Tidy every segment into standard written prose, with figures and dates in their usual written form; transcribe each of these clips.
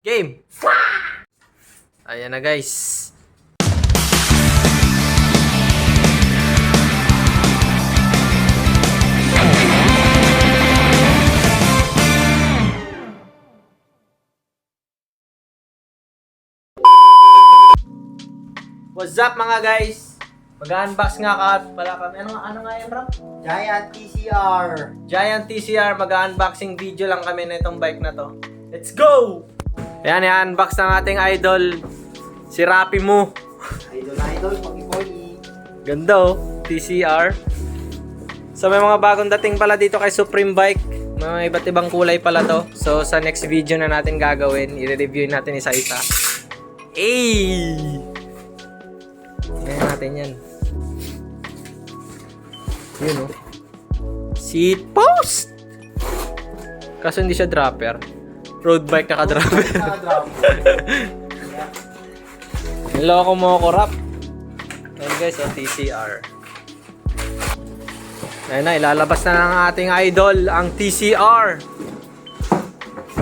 Game! Ayan na guys. What's up mga guys? Mag-unbox nga pala kami. Ano nga yan, bro? Giant TCR. Giant TCR. Mag-unboxing video lang kami na itong bike na to. Let's go! Ayan, i-unbox ng ating idol. Si Rapi mo. Idol, Pakikoy. Ganda oh, TCR. So may mga bagong dating pala dito kay Supreme Bike. May iba't ibang kulay pala to. So sa next video na natin gagawin, i-review natin isa-isa. Ay! Tingnan natin yan. Yun oh. Seat post! Kaso hindi siya dropper. Road bike naka-dropper. Niloko mo ako, Rap. Ayan guys, oh, TCR. Ayan na, ilalabas na ng ating idol, ang TCR.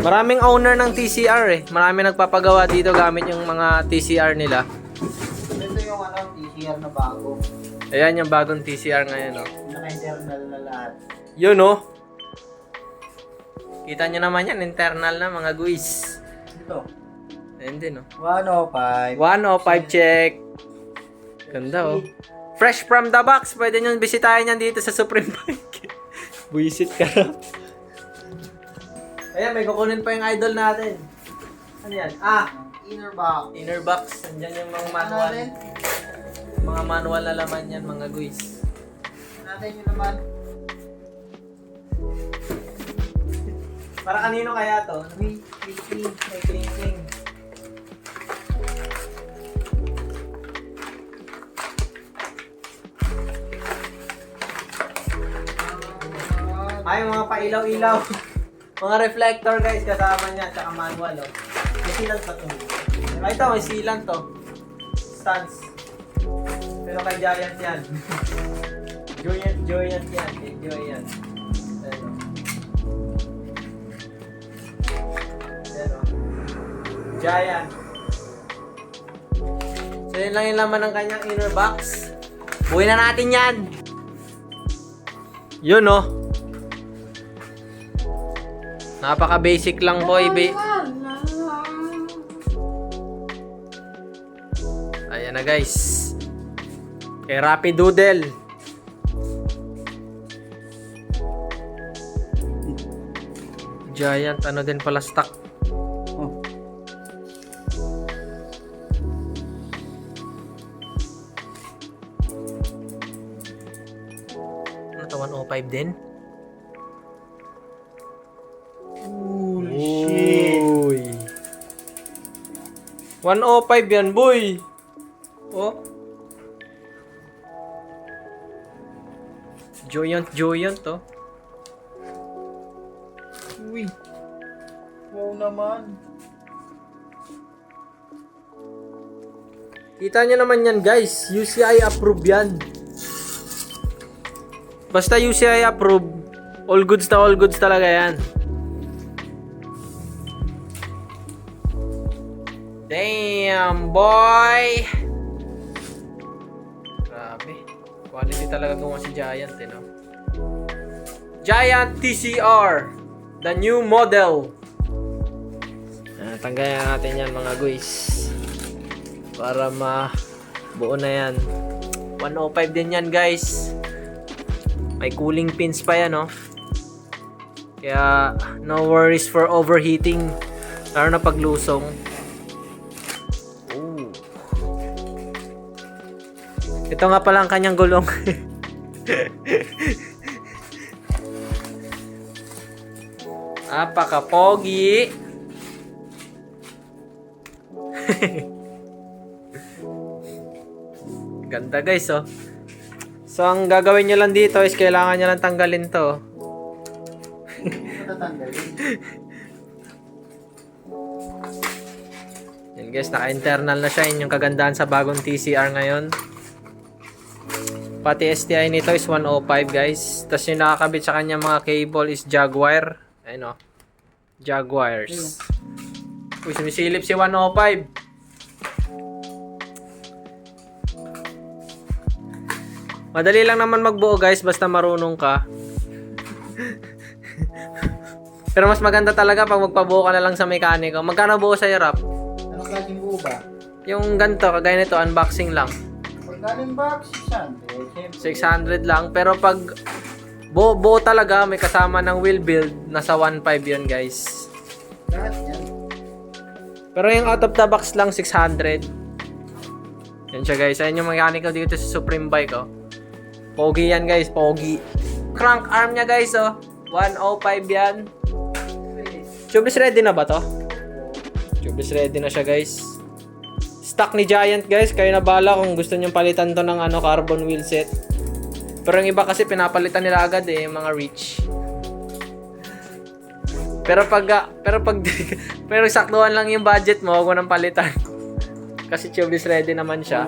Maraming owner ng TCR eh. Maraming nagpapagawa dito gamit yung mga TCR nila. Ito yung TCR na bago. Ayan yung bagong TCR ngayon, oh. Naka-internal na lahat. Yun, oh. Kita nyo naman yan, internal na mga guys. Ito. Ayan din, oh. 105. 105 check. Ganda, oh. Fresh from the box. Pwede nyo bisitahin yan dito sa Supreme Bike. Buisit ka. Ayan, may kukunin pa yung idol natin. Ano yan? Inner box. Inner box. Andyan yung mga manual. Mga manual na laman yan, mga guys. Natin yun naman. Para kanino kaya to? May clicking. May clinking. Ay, mga pailaw-ilaw. Mga reflector guys, kasama niya. Tsaka manual, oh. May silang pa to. Ay, ito, may silang to. Stance. Pero kay Giant yan. Giant yan. Kay Giant. Ano. Ano. Giant. So, yun lang yung laman ng kanyang inner box. Buhay na natin yan. Yun, oh. Napaka-basic lang, boy. Ayan na, guys. Kay Rapi Doodle. Giant, ano din pala stock. Oh. Ano to, 105 din? Holy shit. Uy. 105 yan, boy. Oh. Giant to. Uy. Wow naman. Kita nyo naman yan, guys. UCI approved yan. Basta UCI approved, all goods talaga yan. Damn, boy! Grabe. Quality talaga gumawa si Giant, eh, no? Giant TCR. The new model. Tanggalan natin yan, mga guys. Para buo na yan. 105 din yan, guys. May cooling pins pa yan, no? Kaya, no worries for overheating. Lalo na paglusong. Ooh. Ito nga pala ang kanyang gulong. Napaka-pogi. Ganda guys, oh. So ang gagawin nyo lang dito is kailangan nyo lang tanggalin to. Matatanggalin. Yan guys, naka-internal na siya. Yun yung kagandahan sa bagong TCR ngayon. Pati STI nito is 105 guys. Tapos yung nakakabit sa kanya mga cable is Jaguar. Ayun, oh. Jaguars. Uy, sumisilip si 105. Madali lang naman magbuo guys, basta marunong ka. Pero mas maganda talaga pag magpabuo ka na lang sa mekaniko. Magkano buo sa'yo, Rap? Ano klaseng buo ba? Yung ganito, kagaya nito, unboxing lang. Pagkaling box, 600. 600 lang. Pero pag buo talaga, may kasama ng wheel build, nasa 1.5 yun guys. Lahat yan. Pero yung out of the box lang, 600. Yan siya guys. Ayan yung mekaniko dito sa Supreme Bike, oh. Pogi yan guys, pogi. Crank arm niya guys, oh. 105 yan. Tubeless ready na ba to? Tubeless ready na siya guys. Stock ni Giant guys. Kayo na bala kung gusto nyong palitan to ng carbon wheel set. Pero yung iba kasi pinapalitan nila agad yung mga Reach. Pero pero saktuhan lang yung budget mo, huwag mo nang palitan. Kasi tubeless ready naman siya.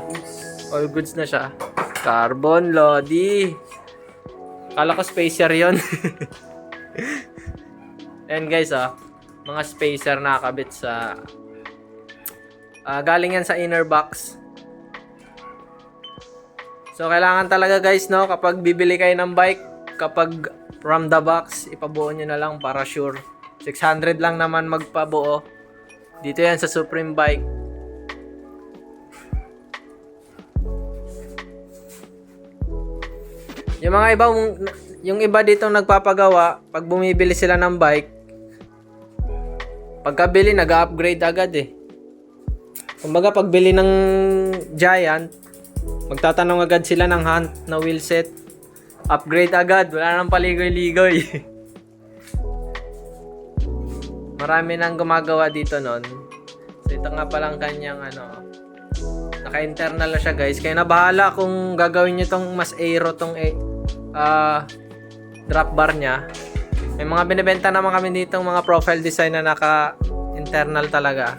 All goods na siya. Carbon Lodi. Kala ko spacer yon. Ayan guys, mga spacer na nakakabit sa galing yan sa inner box. So kailangan talaga guys, no, kapag bibili kayo ng bike, kapag from the box, ipabuo nyo na lang para sure. 600 lang naman magpabuo. Dito yan sa Supreme Bike. Yung iba dito nagpapagawa, pag bumibili sila ng bike, pagkabili nag-upgrade agad Kumbaga pagbili ng Giant, magtatanong agad sila ng Hunt na wheel set. Upgrade agad, wala nang paligoy-ligoy. Marami nang gumagawa dito nun. So ito nga palang kanyang naka-internal na siya guys. Kaya na bahala kung gagawin nyo tong mas aero tong drop bar nya. May mga binibenta naman kami dito mga profile design na naka-internal talaga.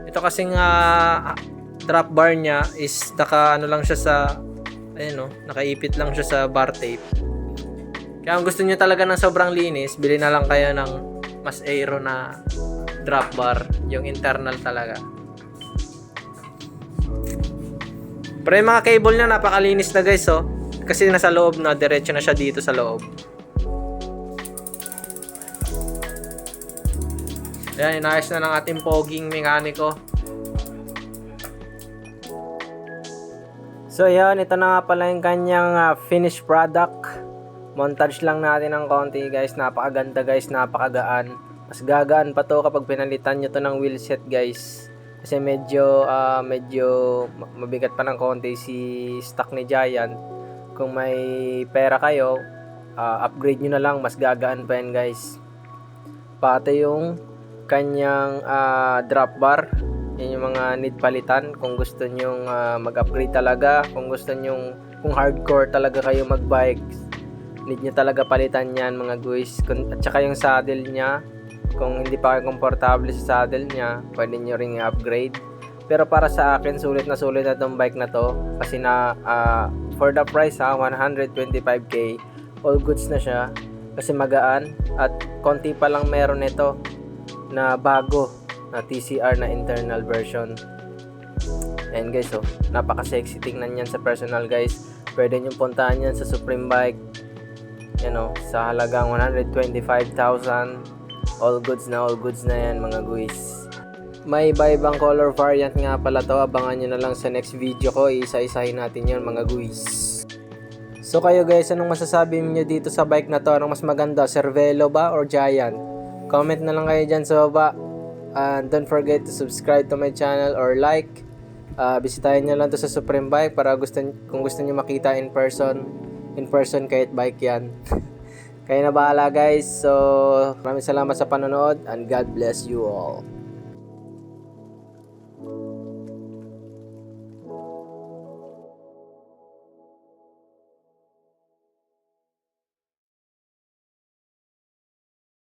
Ito kasing drop bar nya is lang siya sa nakaipit lang siya sa bar tape. Kaya kung gusto niyo talaga ng sobrang linis, bili na lang kayo ng mas aero na drop bar, yung internal talaga. Pero yung mga cable niya napakalinis na guys, kasi nasa loob na, diretso na siya dito sa loob. Ayan, inayos na ng ating poging mekaniko. So yan, ito na nga pala yung kanyang finished product. Montage lang natin ng konti guys. Napakaganda guys, napakagaan. Mas gagaan pa to kapag pinalitan nyo to ng wheel set guys. Kasi medyo mabigat pa ng konti si stock ni Giant. Kung may pera kayo, upgrade nyo na lang, mas gagaan pa yan guys. Pati yung kanyang drop bar, yan yung mga need palitan kung gusto nyong mag-upgrade talaga, kung hardcore talaga kayo mag-bike, need nyo talaga palitan yan mga guys. At saka yung saddle nya, kung hindi pa kayo komportable sa saddle nya, pwede nyo ring i-upgrade. Pero para sa akin, sulit na tong bike na to, kasi for the price 125k, all goods na siya, kasi magaan at konti pa lang meron nito na bago na TCR na internal version. And guys, napaka-sexy tingnan yan sa personal guys. Pwede nyo puntahan yan sa Supreme Bike, sa halagang 125,000. All goods na yan mga guys. May iba-ibang color variant nga pala to. Abangan nyo na lang sa next video ko. Isa-isahin natin yun mga guys. So kayo guys, anong masasabi niyo dito sa bike na to? Anong mas maganda, Cervelo ba or Giant? Comment na lang kayo dyan sa baba. And don't forget to subscribe to my channel or like. Bisitahin nyo lang to sa Supreme Bike para kung gusto nyo makita in person kahit bike yan. Kayo na bahala guys. So maraming salamat sa panonood and God bless you all.